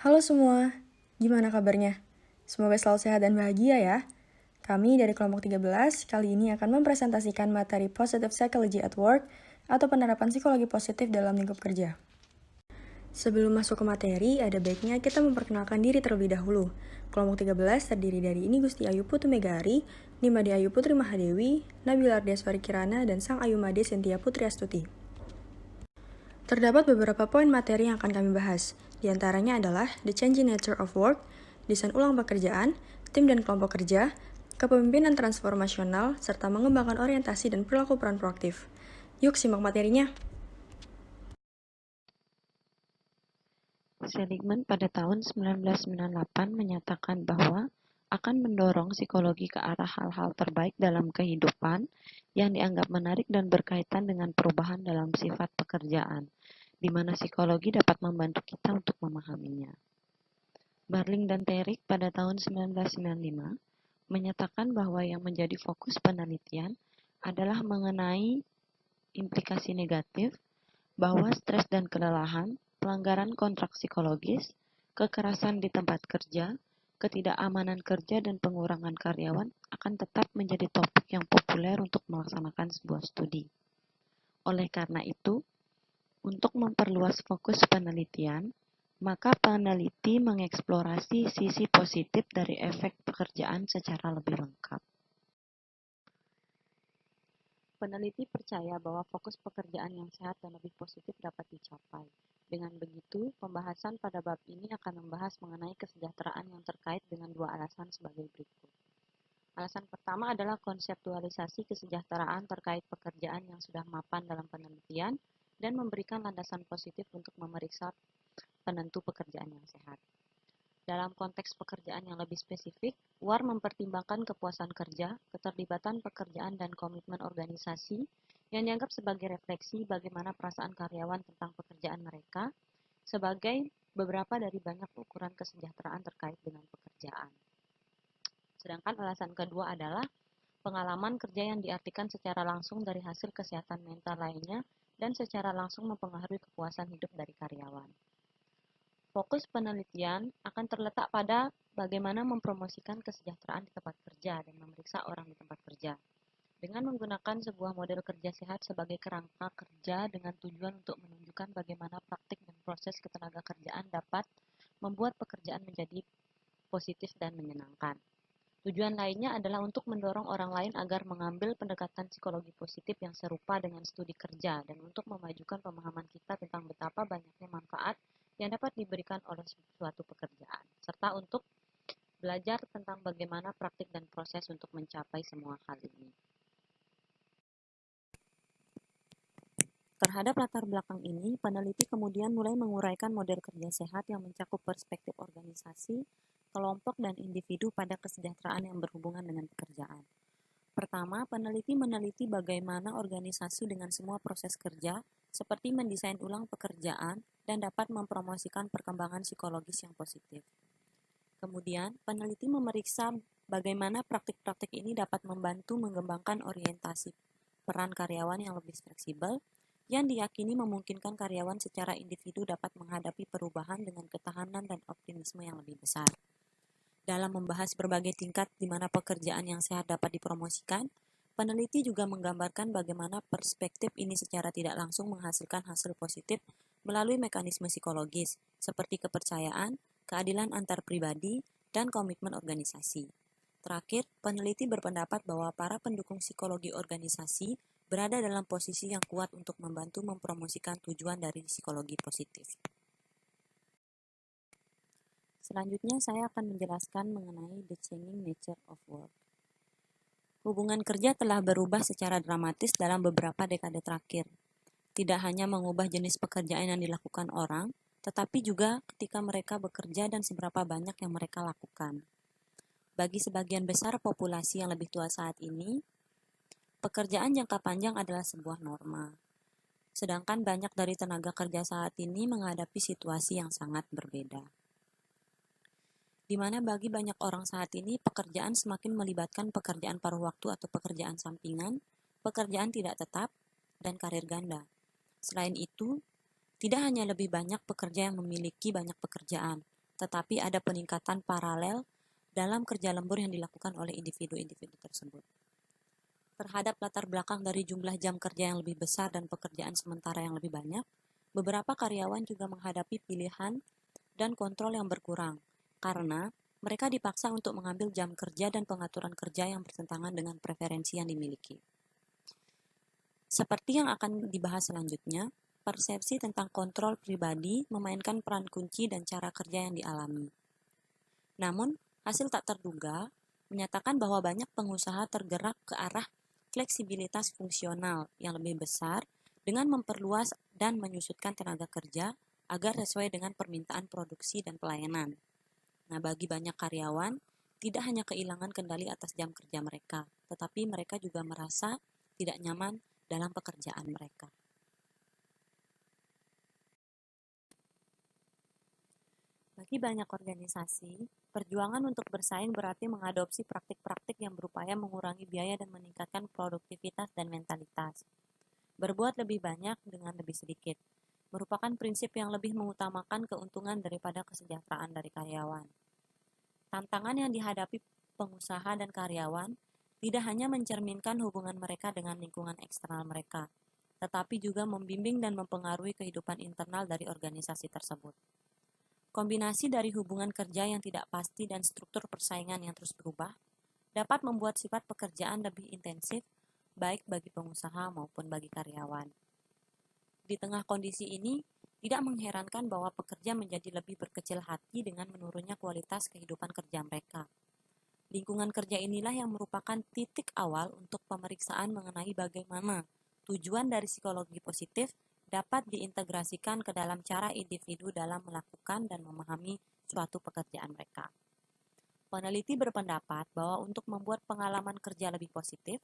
Halo semua, gimana kabarnya? Semoga selalu sehat dan bahagia ya. Kami dari kelompok 13 kali ini akan mempresentasikan materi Positive Psychology at Work atau penerapan psikologi positif dalam lingkup kerja. Sebelum masuk ke materi, ada baiknya kita memperkenalkan diri terlebih dahulu. Kelompok 13 terdiri dari Ini Gusti Ayu Putu Megari, Nimade Ayu Putri Mahadewi, Nabila Ardeswari Kirana, dan Sang Ayu Made Sintia Putri Astuti. Terdapat beberapa poin materi yang akan kami bahas. Di antaranya adalah the changing nature of work, desain ulang pekerjaan, tim dan kelompok kerja, kepemimpinan transformasional, serta mengembangkan orientasi dan perilaku peran proaktif. Yuk simak materinya. Seligman pada tahun 1998 menyatakan bahwa akan mendorong psikologi ke arah hal-hal terbaik dalam kehidupan yang dianggap menarik dan berkaitan dengan perubahan dalam sifat pekerjaan, di mana psikologi dapat membantu kita untuk memahaminya. Barling dan Terrick pada tahun 1995 menyatakan bahwa yang menjadi fokus penelitian adalah mengenai implikasi negatif bahwa stres dan kelelahan, pelanggaran kontrak psikologis, kekerasan di tempat kerja, ketidakamanan kerja, dan pengurangan karyawan akan tetap menjadi topik yang populer untuk melaksanakan sebuah studi. Oleh karena itu, untuk memperluas fokus penelitian, maka peneliti mengeksplorasi sisi positif dari efek pekerjaan secara lebih lengkap. Peneliti percaya bahwa fokus pekerjaan yang sehat dan lebih positif dapat dicapai. Dengan begitu, pembahasan pada bab ini akan membahas mengenai kesejahteraan yang terkait dengan dua alasan sebagai berikut. Alasan pertama adalah konseptualisasi kesejahteraan terkait pekerjaan yang sudah mapan dalam penelitian dan memberikan landasan positif untuk memeriksa penentu pekerjaan yang sehat. Dalam konteks pekerjaan yang lebih spesifik, WAR mempertimbangkan kepuasan kerja, keterlibatan pekerjaan, dan komitmen organisasi yang dianggap sebagai refleksi bagaimana perasaan karyawan tentang pekerjaan mereka sebagai beberapa dari banyak ukuran kesejahteraan terkait dengan pekerjaan. Sedangkan alasan kedua adalah pengalaman kerja yang diartikan secara langsung dari hasil kesehatan mental lainnya dan secara langsung mempengaruhi kepuasan hidup dari karyawan. Fokus penelitian akan terletak pada bagaimana mempromosikan kesejahteraan di tempat kerja dan memeriksa orang di tempat kerja. Dengan menggunakan sebuah model kerja sehat sebagai kerangka kerja dengan tujuan untuk menunjukkan bagaimana praktik dan proses ketenagakerjaan dapat membuat pekerjaan menjadi positif dan menyenangkan. Tujuan lainnya adalah untuk mendorong orang lain agar mengambil pendekatan psikologi positif yang serupa dengan studi kerja dan untuk memajukan pemahaman kita tentang betapa banyaknya manfaat yang dapat diberikan oleh suatu pekerjaan, serta untuk belajar tentang bagaimana praktik dan proses untuk mencapai semua hal ini. Terhadap latar belakang ini, peneliti kemudian mulai menguraikan model kerja sehat yang mencakup perspektif organisasi, kelompok, dan individu pada kesejahteraan yang berhubungan dengan pekerjaan. Pertama, peneliti meneliti bagaimana organisasi dengan semua proses kerja, seperti mendesain ulang pekerjaan, dan dapat mempromosikan perkembangan psikologis yang positif. Kemudian, peneliti memeriksa bagaimana praktik-praktik ini dapat membantu mengembangkan orientasi peran karyawan yang lebih fleksibel, yang diyakini memungkinkan karyawan secara individu dapat menghadapi perubahan dengan ketahanan dan optimisme yang lebih besar. Dalam membahas berbagai tingkat di mana pekerjaan yang sehat dapat dipromosikan, peneliti juga menggambarkan bagaimana perspektif ini secara tidak langsung menghasilkan hasil positif melalui mekanisme psikologis, seperti kepercayaan, keadilan antar pribadi, dan komitmen organisasi. Terakhir, peneliti berpendapat bahwa para pendukung psikologi organisasi berada dalam posisi yang kuat untuk membantu mempromosikan tujuan dari psikologi positif. Selanjutnya, saya akan menjelaskan mengenai the changing nature of work. Hubungan kerja telah berubah secara dramatis dalam beberapa dekade terakhir. Tidak hanya mengubah jenis pekerjaan yang dilakukan orang, tetapi juga ketika mereka bekerja dan seberapa banyak yang mereka lakukan. Bagi sebagian besar populasi yang lebih tua saat ini, pekerjaan jangka panjang adalah sebuah norma. Sedangkan banyak dari tenaga kerja saat ini menghadapi situasi yang sangat berbeda. Di mana bagi banyak orang saat ini pekerjaan semakin melibatkan pekerjaan paruh waktu atau pekerjaan sampingan, pekerjaan tidak tetap, dan karir ganda. Selain itu, tidak hanya lebih banyak pekerja yang memiliki banyak pekerjaan, tetapi ada peningkatan paralel dalam kerja lembur yang dilakukan oleh individu-individu tersebut. Terhadap latar belakang dari jumlah jam kerja yang lebih besar dan pekerjaan sementara yang lebih banyak, beberapa karyawan juga menghadapi pilihan dan kontrol yang berkurang, karena mereka dipaksa untuk mengambil jam kerja dan pengaturan kerja yang bertentangan dengan preferensi yang dimiliki. Seperti yang akan dibahas selanjutnya, persepsi tentang kontrol pribadi memainkan peran kunci dan cara kerja yang dialami. Namun, hasil tak terduga menyatakan bahwa banyak pengusaha tergerak ke arah fleksibilitas fungsional yang lebih besar dengan memperluas dan menyusutkan tenaga kerja agar sesuai dengan permintaan produksi dan pelayanan. Nah, bagi banyak karyawan, tidak hanya kehilangan kendali atas jam kerja mereka, tetapi mereka juga merasa tidak nyaman dalam pekerjaan mereka. Bagi banyak organisasi, perjuangan untuk bersaing berarti mengadopsi praktik-praktik yang berupaya mengurangi biaya dan meningkatkan produktivitas dan mentalitas. Berbuat lebih banyak dengan lebih sedikit merupakan prinsip yang lebih mengutamakan keuntungan daripada kesejahteraan dari karyawan. Tantangan yang dihadapi pengusaha dan karyawan tidak hanya mencerminkan hubungan mereka dengan lingkungan eksternal mereka, tetapi juga membimbing dan mempengaruhi kehidupan internal dari organisasi tersebut. Kombinasi dari hubungan kerja yang tidak pasti dan struktur persaingan yang terus berubah dapat membuat sifat pekerjaan lebih intensif, baik bagi pengusaha maupun bagi karyawan. Di tengah kondisi ini, tidak mengherankan bahwa pekerja menjadi lebih berkecil hati dengan menurunnya kualitas kehidupan kerja mereka. Lingkungan kerja inilah yang merupakan titik awal untuk pemeriksaan mengenai bagaimana tujuan dari psikologi positif dapat diintegrasikan ke dalam cara individu dalam melakukan dan memahami suatu pekerjaan mereka. Peneliti berpendapat bahwa untuk membuat pengalaman kerja lebih positif,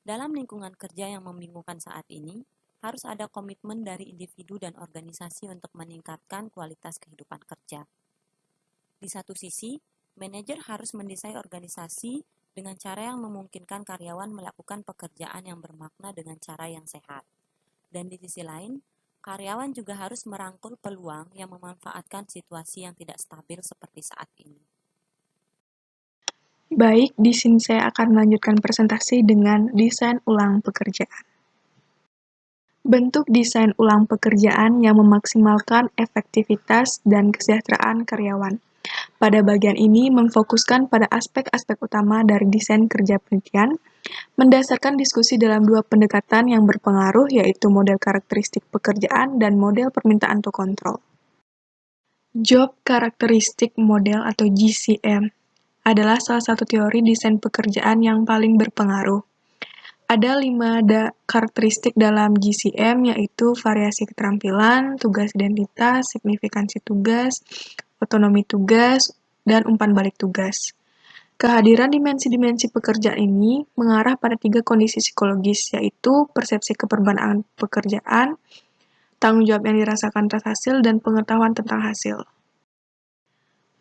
dalam lingkungan kerja yang membingungkan saat ini, harus ada komitmen dari individu dan organisasi untuk meningkatkan kualitas kehidupan kerja. Di satu sisi, manajer harus mendesain organisasi dengan cara yang memungkinkan karyawan melakukan pekerjaan yang bermakna dengan cara yang sehat. Dan di sisi lain, karyawan juga harus merangkul peluang yang memanfaatkan situasi yang tidak stabil seperti saat ini. Baik, di sini saya akan melanjutkan presentasi dengan desain ulang pekerjaan. Bentuk desain ulang pekerjaan yang memaksimalkan efektivitas dan kesejahteraan karyawan. Pada bagian ini memfokuskan pada aspek-aspek utama dari desain kerja penelitian, mendasarkan diskusi dalam dua pendekatan yang berpengaruh, yaitu model karakteristik pekerjaan dan model permintaan to control. Job Characteristic Model atau GCM adalah salah satu teori desain pekerjaan yang paling berpengaruh. Ada 5 karakteristik dalam GCM, yaitu variasi keterampilan, tugas identitas, signifikansi tugas, otonomi tugas, dan umpan balik tugas. Kehadiran dimensi-dimensi pekerjaan ini mengarah pada 3 kondisi psikologis, yaitu persepsi kebermanfaatan pekerjaan, tanggung jawab yang dirasakan atas hasil, dan pengetahuan tentang hasil.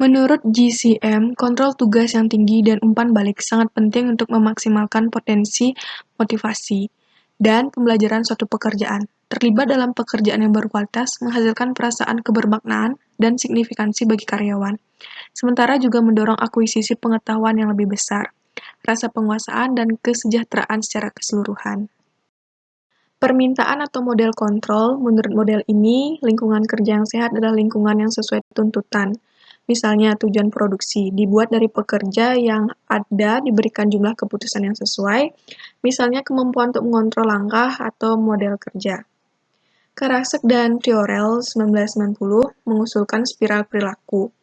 Menurut GCM, kontrol tugas yang tinggi dan umpan balik sangat penting untuk memaksimalkan potensi motivasi dan pembelajaran suatu pekerjaan. Terlibat dalam pekerjaan yang berkualitas menghasilkan perasaan kebermaknaan dan signifikansi bagi karyawan. Sementara juga mendorong akuisisi pengetahuan yang lebih besar, rasa penguasaan, dan kesejahteraan secara keseluruhan. Permintaan atau model kontrol, menurut model ini, lingkungan kerja yang sehat adalah lingkungan yang sesuai tuntutan. Misalnya, tujuan produksi dibuat dari pekerja yang ada diberikan jumlah keputusan yang sesuai, misalnya kemampuan untuk mengontrol langkah atau model kerja. Karasek dan Theorel 1990 mengusulkan spiral perilaku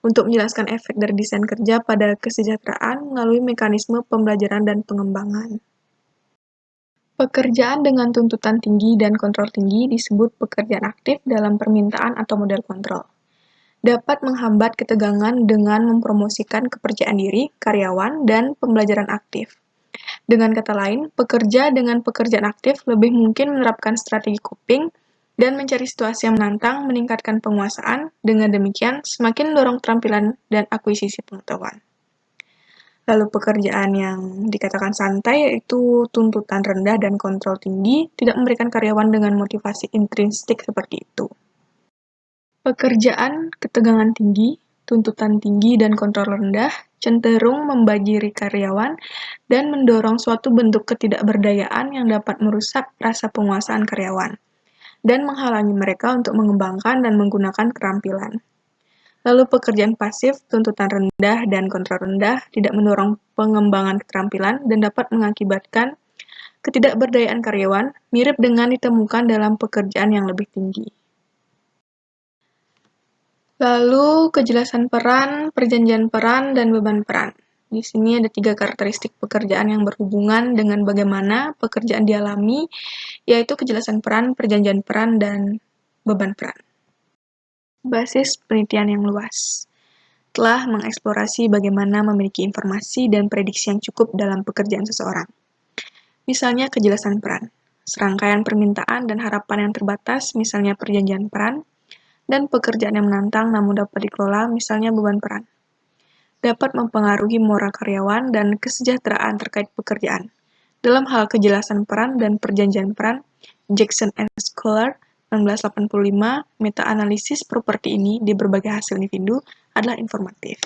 untuk menjelaskan efek dari desain kerja pada kesejahteraan melalui mekanisme pembelajaran dan pengembangan. Pekerjaan dengan tuntutan tinggi dan kontrol tinggi disebut pekerjaan aktif dalam permintaan atau model kontrol. Dapat menghambat ketegangan dengan mempromosikan kepercayaan diri, karyawan, dan pembelajaran aktif. Dengan kata lain, pekerja dengan pekerjaan aktif lebih mungkin menerapkan strategi coping dan mencari situasi yang menantang, meningkatkan penguasaan. Dengan demikian, semakin mendorong keterampilan dan akuisisi pengetahuan. Lalu pekerjaan yang dikatakan santai yaitu tuntutan rendah dan kontrol tinggi, tidak memberikan karyawan dengan motivasi intrinsik seperti itu. Pekerjaan ketegangan tinggi tuntutan tinggi dan kontrol rendah, cenderung membajiri karyawan, dan mendorong suatu bentuk ketidakberdayaan yang dapat merusak rasa penguasaan karyawan, dan menghalangi mereka untuk mengembangkan dan menggunakan keterampilan. Lalu pekerjaan pasif, tuntutan rendah, dan kontrol rendah tidak mendorong pengembangan keterampilan dan dapat mengakibatkan ketidakberdayaan karyawan, mirip dengan ditemukan dalam pekerjaan yang lebih tinggi. Lalu, kejelasan peran, perjanjian peran, dan beban peran. Di sini ada 3 karakteristik pekerjaan yang berhubungan dengan bagaimana pekerjaan dialami, yaitu kejelasan peran, perjanjian peran, dan beban peran. Basis penelitian yang luas telah mengeksplorasi bagaimana memiliki informasi dan prediksi yang cukup dalam pekerjaan seseorang. Misalnya kejelasan peran, serangkaian permintaan dan harapan yang terbatas, misalnya perjanjian peran, dan pekerjaan yang menantang namun dapat dikelola, misalnya beban peran. Dapat mempengaruhi moral karyawan dan kesejahteraan terkait pekerjaan. Dalam hal kejelasan peran dan perjanjian peran, Jackson and Scholar 1985, meta-analisis properti ini di berbagai hasil individu adalah informatif.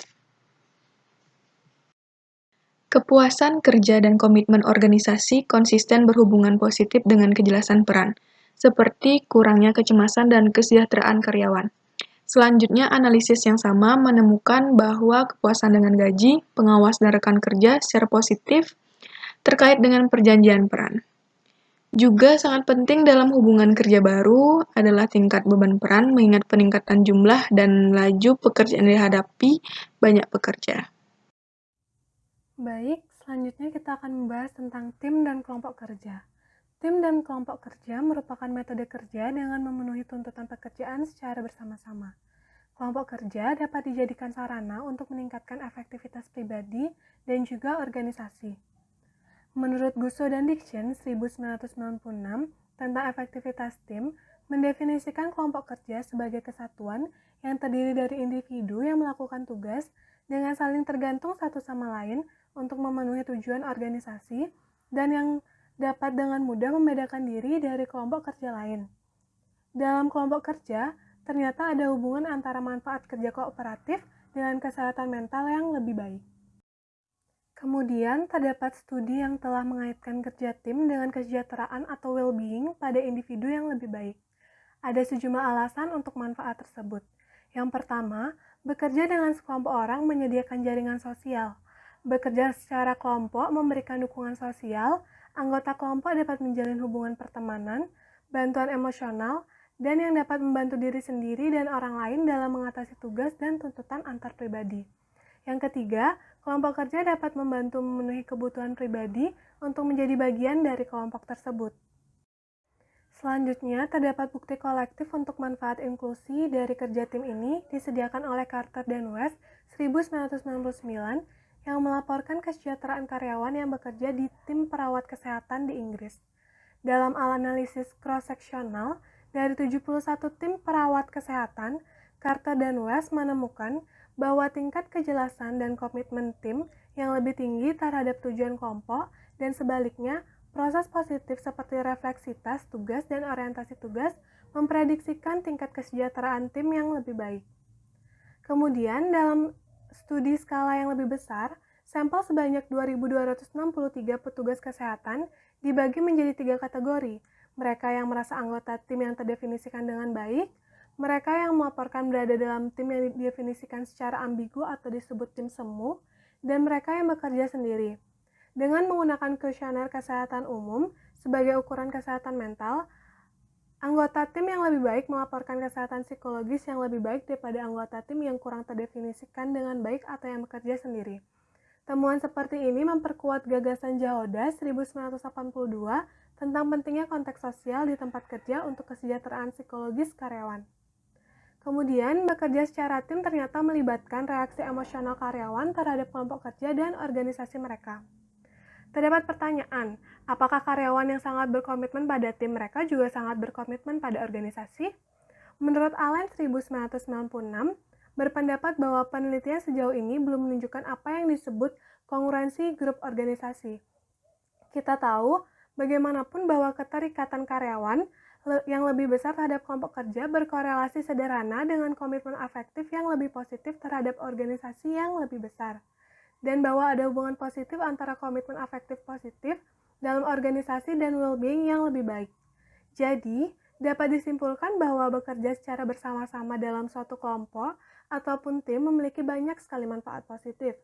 Kepuasan kerja dan komitmen organisasi konsisten berhubungan positif dengan kejelasan peran, seperti kurangnya kecemasan dan kesejahteraan karyawan. Selanjutnya, analisis yang sama menemukan bahwa kepuasan dengan gaji, pengawas dan rekan kerja secara positif terkait dengan perjanjian peran. Juga sangat penting dalam hubungan kerja baru adalah tingkat beban peran mengingat peningkatan jumlah dan laju pekerjaan yang dihadapi banyak pekerja. Baik, selanjutnya kita akan membahas tentang tim dan kelompok kerja. Tim dan kelompok kerja merupakan metode kerja dengan memenuhi tuntutan pekerjaan secara bersama-sama. Kelompok kerja dapat dijadikan sarana untuk meningkatkan efektivitas pribadi dan juga organisasi. Menurut Gusso dan Diction 1996 tentang efektivitas tim, mendefinisikan kelompok kerja sebagai kesatuan yang terdiri dari individu yang melakukan tugas dengan saling tergantung satu sama lain untuk memenuhi tujuan organisasi dan yang dapat dengan mudah membedakan diri dari kelompok kerja lain. Dalam kelompok kerja, ternyata ada hubungan antara manfaat kerja kooperatif dengan kesehatan mental yang lebih baik. Kemudian, terdapat studi yang telah mengaitkan kerja tim dengan kesejahteraan atau well-being pada individu yang lebih baik. Ada sejumlah alasan untuk manfaat tersebut. Yang pertama, bekerja dengan sekelompok orang menyediakan jaringan sosial. Bekerja secara kelompok memberikan dukungan sosial, anggota kelompok dapat menjalin hubungan pertemanan, bantuan emosional, dan yang dapat membantu diri sendiri dan orang lain dalam mengatasi tugas dan tuntutan antar pribadi. Yang ketiga, kelompok kerja dapat membantu memenuhi kebutuhan pribadi untuk menjadi bagian dari kelompok tersebut. Selanjutnya, terdapat bukti kolektif untuk manfaat inklusi dari kerja tim ini disediakan oleh Carter dan West 1999 yang melaporkan kesejahteraan karyawan yang bekerja di tim perawat kesehatan di Inggris. Dalam analisis cross-seksional, dari 71 tim perawat kesehatan, Carter dan West menemukan bahwa tingkat kejelasan dan komitmen tim yang lebih tinggi terhadap tujuan kelompok dan sebaliknya, proses positif seperti refleksitas tugas dan orientasi tugas memprediksikan tingkat kesejahteraan tim yang lebih baik. Kemudian, dalam studi skala yang lebih besar, sampel sebanyak 2.263 petugas kesehatan dibagi menjadi 3 kategori. Mereka yang merasa anggota tim yang terdefinisikan dengan baik, mereka yang melaporkan berada dalam tim yang didefinisikan secara ambigu atau disebut tim semu, dan mereka yang bekerja sendiri. Dengan menggunakan kuesioner kesehatan umum sebagai ukuran kesehatan mental, anggota tim yang lebih baik melaporkan kesehatan psikologis yang lebih baik daripada anggota tim yang kurang terdefinisikan dengan baik atau yang bekerja sendiri. Temuan seperti ini memperkuat gagasan Jahoda 1982 tentang pentingnya konteks sosial di tempat kerja untuk kesejahteraan psikologis karyawan. Kemudian, bekerja secara tim ternyata melibatkan reaksi emosional karyawan terhadap kelompok kerja dan organisasi mereka. Terdapat pertanyaan, apakah karyawan yang sangat berkomitmen pada tim mereka juga sangat berkomitmen pada organisasi? Menurut Allen 1996, berpendapat bahwa penelitian sejauh ini belum menunjukkan apa yang disebut kongruensi grup organisasi. Kita tahu bagaimanapun bahwa keterikatan karyawan yang lebih besar terhadap kelompok kerja berkorelasi sederhana dengan komitmen afektif yang lebih positif terhadap organisasi yang lebih besar. Dan bahwa ada hubungan positif antara komitmen afektif positif dalam organisasi dan well-being yang lebih baik. Jadi, dapat disimpulkan bahwa bekerja secara bersama-sama dalam suatu kelompok ataupun tim memiliki banyak sekali manfaat positif,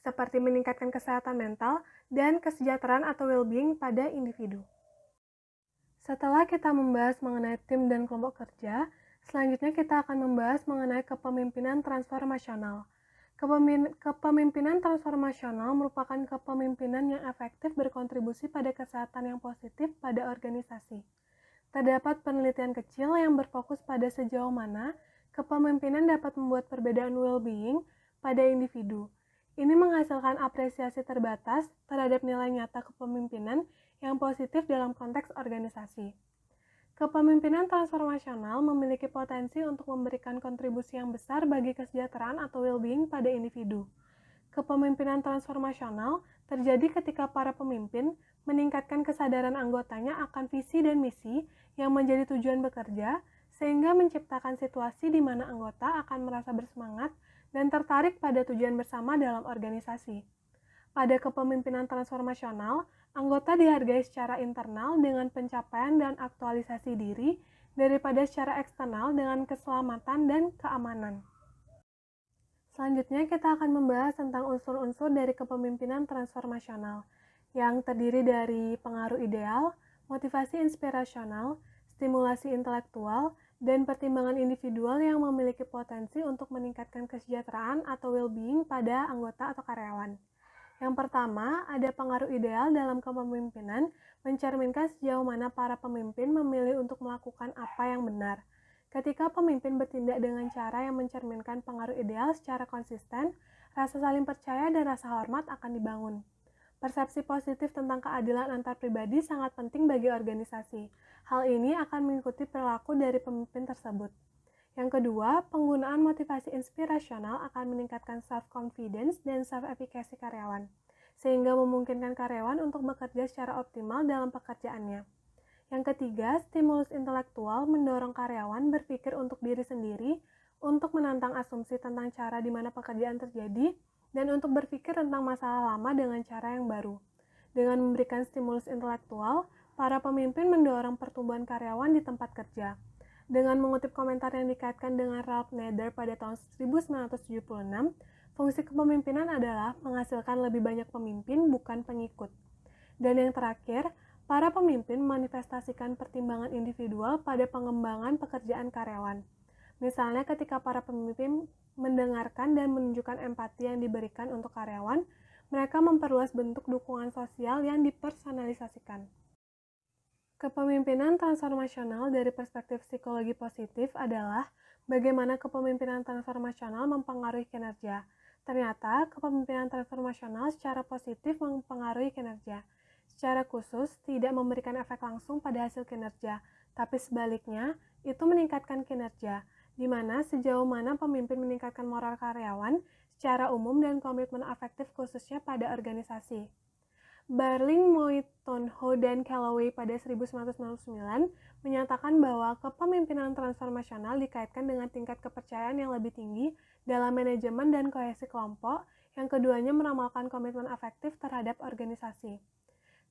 seperti meningkatkan kesehatan mental dan kesejahteraan atau well-being pada individu. Setelah kita membahas mengenai tim dan kelompok kerja, selanjutnya kita akan membahas mengenai kepemimpinan transformasional. Kepemimpinan transformasional merupakan kepemimpinan yang efektif berkontribusi pada kesehatan yang positif pada organisasi. Terdapat penelitian kecil yang berfokus pada sejauh mana kepemimpinan dapat membuat perbedaan well-being pada individu. Ini menghasilkan apresiasi terbatas terhadap nilai nyata kepemimpinan yang positif dalam konteks organisasi. Kepemimpinan transformasional memiliki potensi untuk memberikan kontribusi yang besar bagi kesejahteraan atau well-being pada individu. Kepemimpinan transformasional terjadi ketika para pemimpin meningkatkan kesadaran anggotanya akan visi dan misi yang menjadi tujuan bekerja, sehingga menciptakan situasi di mana anggota akan merasa bersemangat dan tertarik pada tujuan bersama dalam organisasi. Pada kepemimpinan transformasional, anggota dihargai secara internal dengan pencapaian dan aktualisasi diri daripada secara eksternal dengan keselamatan dan keamanan. Selanjutnya kita akan membahas tentang unsur-unsur dari kepemimpinan transformasional yang terdiri dari pengaruh ideal, motivasi inspirasional, stimulasi intelektual, dan pertimbangan individual yang memiliki potensi untuk meningkatkan kesejahteraan atau well-being pada anggota atau karyawan. Yang pertama, ada pengaruh ideal dalam kepemimpinan mencerminkan sejauh mana para pemimpin memilih untuk melakukan apa yang benar. Ketika pemimpin bertindak dengan cara yang mencerminkan pengaruh ideal secara konsisten, rasa saling percaya dan rasa hormat akan dibangun. Persepsi positif tentang keadilan antar pribadi sangat penting bagi organisasi. Hal ini akan mengikuti perilaku dari pemimpin tersebut. Yang kedua, penggunaan motivasi inspirasional akan meningkatkan self-confidence dan self-efficacy karyawan, sehingga memungkinkan karyawan untuk bekerja secara optimal dalam pekerjaannya. Yang ketiga, stimulus intelektual mendorong karyawan berpikir untuk diri sendiri, untuk menantang asumsi tentang cara di mana pekerjaan terjadi, dan untuk berpikir tentang masalah lama dengan cara yang baru. Dengan memberikan stimulus intelektual, para pemimpin mendorong pertumbuhan karyawan di tempat kerja. Dengan mengutip komentar yang dikaitkan dengan Ralph Nader pada tahun 1976, fungsi kepemimpinan adalah menghasilkan lebih banyak pemimpin, bukan pengikut. Dan yang terakhir, para pemimpin manifestasikan pertimbangan individual pada pengembangan pekerjaan karyawan. Misalnya ketika para pemimpin mendengarkan dan menunjukkan empati yang diberikan untuk karyawan, mereka memperluas bentuk dukungan sosial yang dipersonalisasikan. Kepemimpinan transformasional dari perspektif psikologi positif adalah bagaimana kepemimpinan transformasional mempengaruhi kinerja. Ternyata, kepemimpinan transformasional secara positif mempengaruhi kinerja. Secara khusus, tidak memberikan efek langsung pada hasil kinerja, tapi sebaliknya, itu meningkatkan kinerja, di mana sejauh mana pemimpin meningkatkan moral karyawan secara umum dan komitmen afektif khususnya pada organisasi. Barling, Moitonho, dan Calloway pada 1999 menyatakan bahwa kepemimpinan transformasional dikaitkan dengan tingkat kepercayaan yang lebih tinggi dalam manajemen dan kohesi kelompok, yang keduanya meramalkan komitmen afektif terhadap organisasi.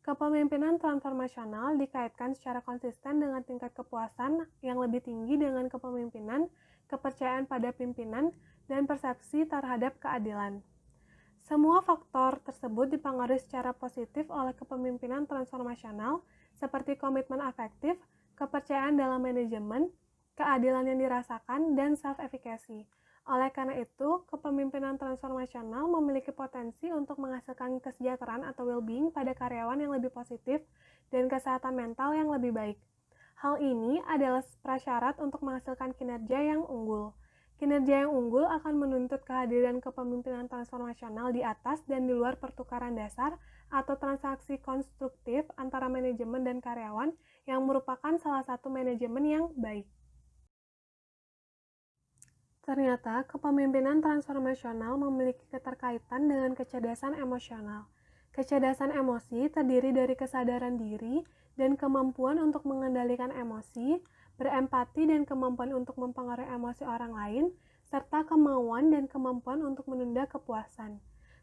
Kepemimpinan transformasional dikaitkan secara konsisten dengan tingkat kepuasan yang lebih tinggi dengan kepemimpinan, kepercayaan pada pimpinan, dan persepsi terhadap keadilan. Semua faktor tersebut dipengaruhi secara positif oleh kepemimpinan transformasional, seperti komitmen afektif, kepercayaan dalam manajemen, keadilan yang dirasakan, dan self-efficacy. Oleh karena itu, kepemimpinan transformasional memiliki potensi untuk menghasilkan kesejahteraan atau well-being pada karyawan yang lebih positif dan kesehatan mental yang lebih baik. Hal ini adalah prasyarat untuk menghasilkan kinerja yang unggul. Kinerja yang unggul akan menuntut kehadiran kepemimpinan transformasional di atas dan di luar pertukaran dasar atau transaksi konstruktif antara manajemen dan karyawan yang merupakan salah satu manajemen yang baik. Ternyata, kepemimpinan transformasional memiliki keterkaitan dengan kecerdasan emosional. Kecerdasan emosi terdiri dari kesadaran diri dan kemampuan untuk mengendalikan emosi, berempati dan kemampuan untuk mempengaruhi emosi orang lain, serta kemauan dan kemampuan untuk menunda kepuasan.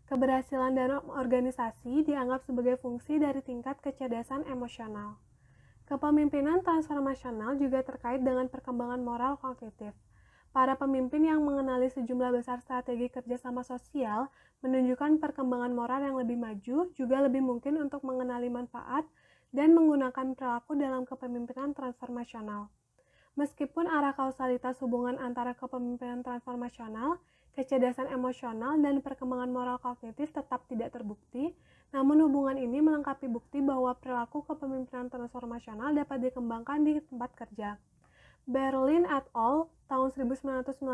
Keberhasilan dalam organisasi dianggap sebagai fungsi dari tingkat kecerdasan emosional. Kepemimpinan transformasional juga terkait dengan perkembangan moral kognitif. Para pemimpin yang mengenali sejumlah besar strategi kerjasama sosial menunjukkan perkembangan moral yang lebih maju, juga lebih mungkin untuk mengenali manfaat dan menggunakan perilaku dalam kepemimpinan transformasional. Meskipun arah kausalitas hubungan antara kepemimpinan transformasional, kecerdasan emosional, dan perkembangan moral kognitif tetap tidak terbukti, namun hubungan ini melengkapi bukti bahwa perilaku kepemimpinan transformasional dapat dikembangkan di tempat kerja. Berlin et al. Tahun 1996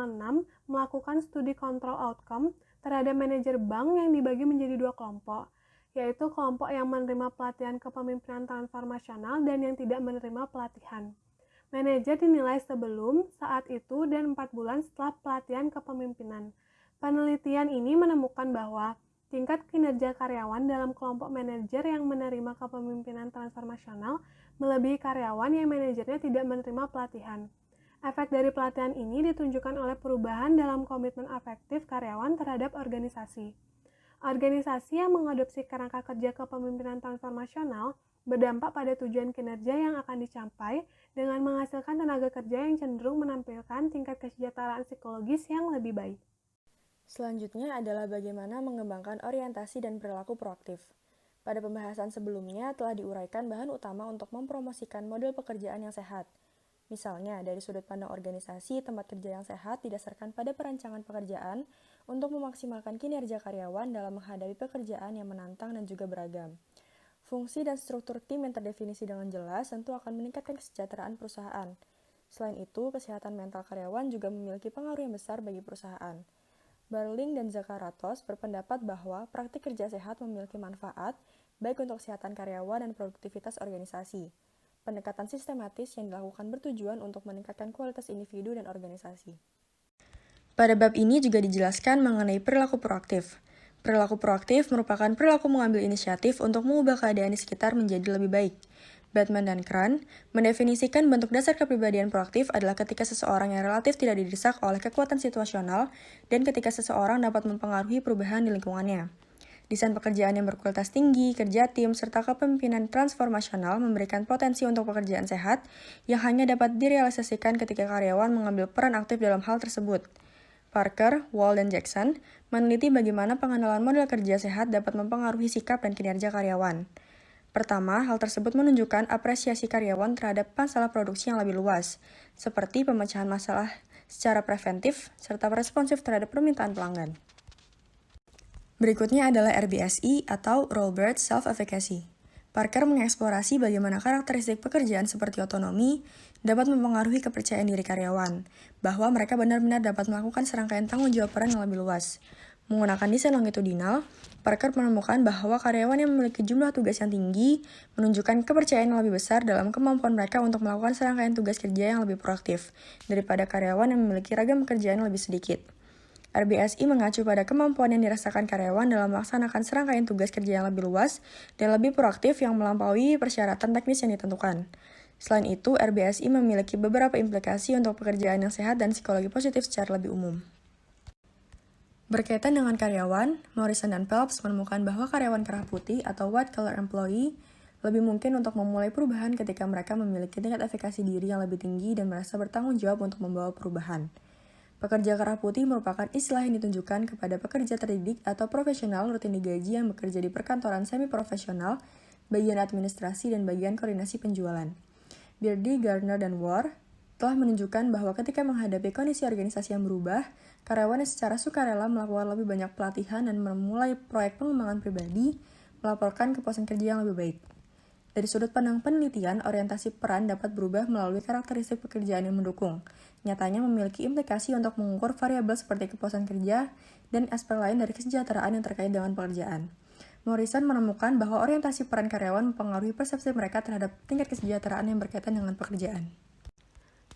melakukan studi kontrol outcome terhadap manajer bank yang dibagi menjadi dua kelompok, yaitu kelompok yang menerima pelatihan kepemimpinan transformasional dan yang tidak menerima pelatihan. Manajer dinilai sebelum, saat itu, dan 4 bulan setelah pelatihan kepemimpinan. Penelitian ini menemukan bahwa tingkat kinerja karyawan dalam kelompok manajer yang menerima kepemimpinan transformasional melebihi karyawan yang manajernya tidak menerima pelatihan. Efek dari pelatihan ini ditunjukkan oleh perubahan dalam komitmen afektif karyawan terhadap organisasi. Organisasi yang mengadopsi kerangka kerja kepemimpinan transformasional berdampak pada tujuan kinerja yang akan dicapai dengan menghasilkan tenaga kerja yang cenderung menampilkan tingkat kesejahteraan psikologis yang lebih baik. Selanjutnya adalah bagaimana mengembangkan orientasi dan perilaku proaktif. Pada pembahasan sebelumnya telah diuraikan bahan utama untuk mempromosikan model pekerjaan yang sehat. Misalnya, dari sudut pandang organisasi, tempat kerja yang sehat didasarkan pada perancangan pekerjaan untuk memaksimalkan kinerja karyawan dalam menghadapi pekerjaan yang menantang dan juga beragam. Fungsi dan struktur tim yang terdefinisi dengan jelas tentu akan meningkatkan kesejahteraan perusahaan. Selain itu, kesehatan mental karyawan juga memiliki pengaruh yang besar bagi perusahaan. Barling dan Zakaratos berpendapat bahwa praktik kerja sehat memiliki manfaat baik untuk kesehatan karyawan dan produktivitas organisasi. Pendekatan sistematis yang dilakukan bertujuan untuk meningkatkan kualitas individu dan organisasi. Pada bab ini juga dijelaskan mengenai perilaku proaktif. Perilaku proaktif merupakan perilaku mengambil inisiatif untuk mengubah keadaan di sekitar menjadi lebih baik. Batman dan Cran mendefinisikan bentuk dasar kepribadian proaktif adalah ketika seseorang yang relatif tidak didesak oleh kekuatan situasional dan ketika seseorang dapat mempengaruhi perubahan di lingkungannya. Desain pekerjaan yang berkualitas tinggi, kerja tim, serta kepemimpinan transformasional memberikan potensi untuk pekerjaan sehat yang hanya dapat direalisasikan ketika karyawan mengambil peran aktif dalam hal tersebut. Parker, Wall, dan Jackson meneliti bagaimana pengenalan model kerja sehat dapat mempengaruhi sikap dan kinerja karyawan. Pertama, hal tersebut menunjukkan apresiasi karyawan terhadap masalah produksi yang lebih luas, seperti pemecahan masalah secara preventif serta responsif terhadap permintaan pelanggan. Berikutnya adalah RBSI atau Role-Based Self-Efficacy. Parker mengeksplorasi bagaimana karakteristik pekerjaan seperti otonomi dapat mempengaruhi kepercayaan diri karyawan, bahwa mereka benar-benar dapat melakukan serangkaian tanggung jawab peran yang lebih luas. Menggunakan desain longitudinal, Parker menemukan bahwa karyawan yang memiliki jumlah tugas yang tinggi menunjukkan kepercayaan yang lebih besar dalam kemampuan mereka untuk melakukan serangkaian tugas kerja yang lebih proaktif daripada karyawan yang memiliki ragam pekerjaan yang lebih sedikit. RBSI mengacu pada kemampuan yang dirasakan karyawan dalam melaksanakan serangkaian tugas kerja yang lebih luas dan lebih proaktif yang melampaui persyaratan teknis yang ditentukan. Selain itu, RBSI memiliki beberapa implikasi untuk pekerjaan yang sehat dan psikologi positif secara lebih umum. Berkaitan dengan karyawan, Morrison dan Phelps menemukan bahwa karyawan kerah putih atau white-collar employee lebih mungkin untuk memulai perubahan ketika mereka memiliki tingkat efikasi diri yang lebih tinggi dan merasa bertanggung jawab untuk membawa perubahan. Pekerja kerah putih merupakan istilah yang ditunjukkan kepada pekerja terdidik atau profesional rutin digaji yang bekerja di perkantoran semi-profesional, bagian administrasi, dan bagian koordinasi penjualan. Beardy, Gardner, dan War telah menunjukkan bahwa ketika menghadapi kondisi organisasi yang berubah, karyawan yang secara sukarela melakukan lebih banyak pelatihan dan memulai proyek pengembangan pribadi, melaporkan kepuasan kerja yang lebih baik. Dari sudut pandang penelitian, orientasi peran dapat berubah melalui karakteristik pekerjaan yang mendukung. Nyatanya memiliki implikasi untuk mengukur variabel seperti kepuasan kerja dan aspek lain dari kesejahteraan yang terkait dengan pekerjaan. Morrison menemukan bahwa orientasi peran karyawan mempengaruhi persepsi mereka terhadap tingkat kesejahteraan yang berkaitan dengan pekerjaan.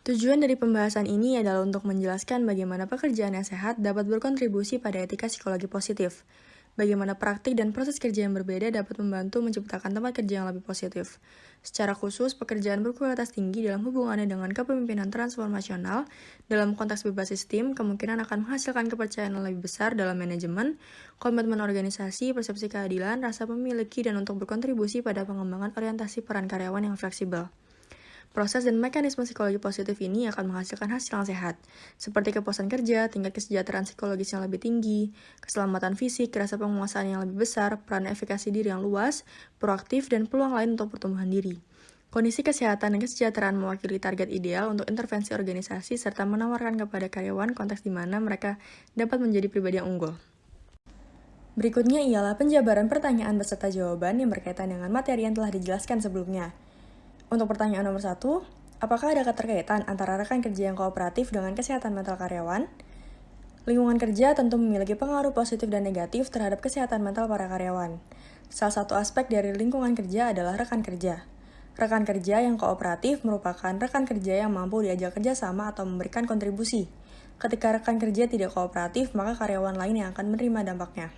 Tujuan dari pembahasan ini adalah untuk menjelaskan bagaimana pekerjaan yang sehat dapat berkontribusi pada etika psikologi positif. bagaimana praktik dan proses kerja yang berbeda dapat membantu menciptakan tempat kerja yang lebih positif. Secara khusus, pekerjaan berkualitas tinggi dalam hubungannya dengan kepemimpinan transformasional dalam konteks berbasis tim kemungkinan akan menghasilkan kepercayaan yang lebih besar dalam manajemen, komitmen organisasi, persepsi keadilan, rasa memiliki, dan untuk berkontribusi pada pengembangan orientasi peran karyawan yang fleksibel. Proses dan mekanisme psikologi positif ini akan menghasilkan hasil yang sehat, seperti kepuasan kerja, tingkat kesejahteraan psikologis yang lebih tinggi, keselamatan fisik, rasa penguasaan yang lebih besar, peran efikasi diri yang luas, proaktif, dan peluang lain untuk pertumbuhan diri. Kondisi kesehatan dan kesejahteraan mewakili target ideal untuk intervensi organisasi serta menawarkan kepada karyawan konteks di mana mereka dapat menjadi pribadi yang unggul. Berikutnya ialah penjabaran pertanyaan beserta jawaban yang berkaitan dengan materi yang telah dijelaskan sebelumnya. Untuk pertanyaan nomor 1, apakah ada keterkaitan antara rekan kerja yang kooperatif dengan kesehatan mental karyawan? Lingkungan kerja tentu memiliki pengaruh positif dan negatif terhadap kesehatan mental para karyawan. Salah satu aspek dari lingkungan kerja adalah rekan kerja. Rekan kerja yang kooperatif merupakan rekan kerja yang mampu diajak kerjasama atau memberikan kontribusi. Ketika rekan kerja tidak kooperatif, maka karyawan lain yang akan menerima dampaknya.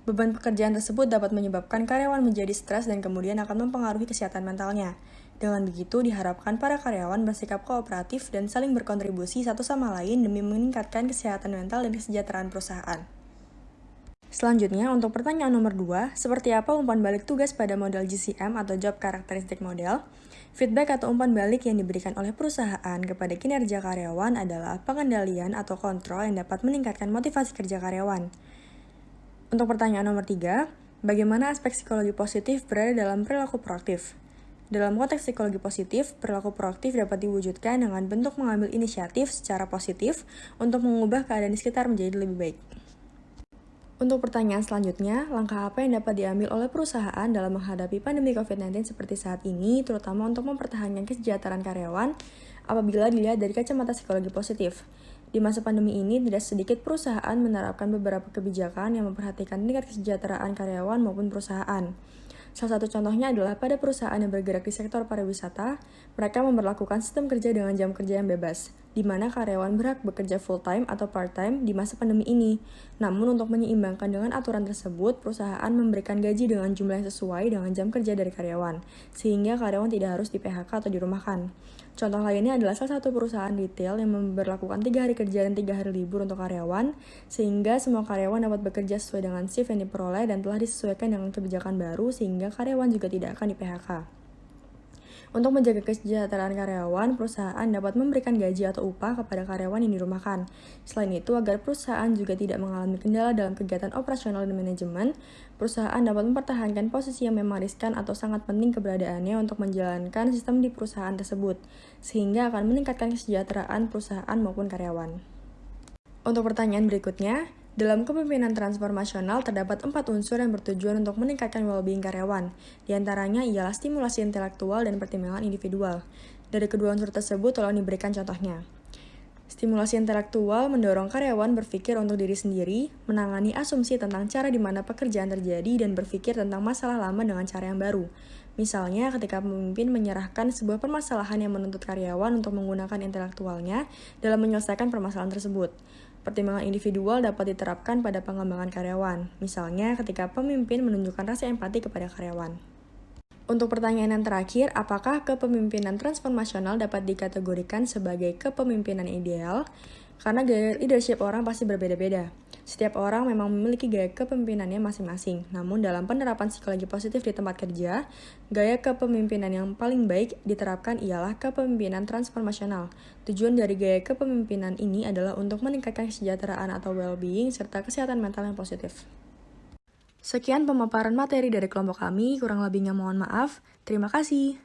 Beban pekerjaan tersebut dapat menyebabkan karyawan menjadi stres dan kemudian akan mempengaruhi kesehatan mentalnya. Dengan begitu, diharapkan para karyawan bersikap kooperatif dan saling berkontribusi satu sama lain demi meningkatkan kesehatan mental dan kesejahteraan perusahaan. Selanjutnya, untuk pertanyaan nomor 2, seperti apa umpan balik tugas pada model GCM atau Job Characteristic Model? Feedback atau umpan balik yang diberikan oleh perusahaan kepada kinerja karyawan adalah pengendalian atau kontrol yang dapat meningkatkan motivasi kerja karyawan. Untuk pertanyaan nomor 3, bagaimana aspek psikologi positif berada dalam perilaku proaktif? Dalam konteks psikologi positif, perilaku proaktif dapat diwujudkan dengan bentuk mengambil inisiatif secara positif untuk mengubah keadaan di sekitar menjadi lebih baik. Untuk pertanyaan selanjutnya, langkah apa yang dapat diambil oleh perusahaan dalam menghadapi pandemi COVID-19 seperti saat ini, terutama untuk mempertahankan kesejahteraan karyawan apabila dilihat dari kacamata psikologi positif? Di masa pandemi ini, tidak sedikit perusahaan menerapkan beberapa kebijakan yang memperhatikan tingkat kesejahteraan karyawan maupun perusahaan. Salah satu contohnya adalah pada perusahaan yang bergerak di sektor pariwisata, mereka memberlakukan sistem kerja dengan jam kerja yang bebas, di mana karyawan berhak bekerja full-time atau part-time di masa pandemi ini. Namun untuk menyeimbangkan dengan aturan tersebut, perusahaan memberikan gaji dengan jumlah yang sesuai dengan jam kerja dari karyawan, sehingga karyawan tidak harus di-PHK atau dirumahkan. Contoh lainnya adalah salah satu perusahaan retail yang memberlakukan 3 hari kerja dan 3 hari libur untuk karyawan, sehingga semua karyawan dapat bekerja sesuai dengan shift yang diperoleh dan telah disesuaikan dengan kebijakan baru sehingga karyawan juga tidak akan di-PHK. Untuk menjaga kesejahteraan karyawan, perusahaan dapat memberikan gaji atau upah kepada karyawan yang dirumahkan. Selain itu, agar perusahaan juga tidak mengalami kendala dalam kegiatan operasional dan manajemen, perusahaan dapat mempertahankan posisi yang memang riskan atau sangat penting keberadaannya untuk menjalankan sistem di perusahaan tersebut, sehingga akan meningkatkan kesejahteraan perusahaan maupun karyawan. Untuk pertanyaan berikutnya, dalam kepemimpinan transformasional terdapat 4 unsur yang bertujuan untuk meningkatkan well-being karyawan. Di antaranya ialah stimulasi intelektual dan pertimbangan individual. Dari kedua unsur tersebut, tolong diberikan contohnya. Stimulasi intelektual mendorong karyawan berpikir untuk diri sendiri, menangani asumsi tentang cara di mana pekerjaan terjadi, dan berpikir tentang masalah lama dengan cara yang baru. Misalnya, ketika pemimpin menyerahkan sebuah permasalahan yang menuntut karyawan untuk menggunakan intelektualnya dalam menyelesaikan permasalahan tersebut. Pertimbangan individual dapat diterapkan pada pengembangan karyawan, misalnya ketika pemimpin menunjukkan rasa empati kepada karyawan. Untuk pertanyaan yang terakhir, apakah kepemimpinan transformasional dapat dikategorikan sebagai kepemimpinan ideal? Karena gaya leadership orang pasti berbeda-beda. Setiap orang memang memiliki gaya kepemimpinannya masing-masing. Namun dalam penerapan psikologi positif di tempat kerja, gaya kepemimpinan yang paling baik diterapkan ialah kepemimpinan transformasional. Tujuan dari gaya kepemimpinan ini adalah untuk meningkatkan kesejahteraan atau well-being serta kesehatan mental yang positif. Sekian pemaparan materi dari kelompok kami, kurang lebihnya mohon maaf. Terima kasih.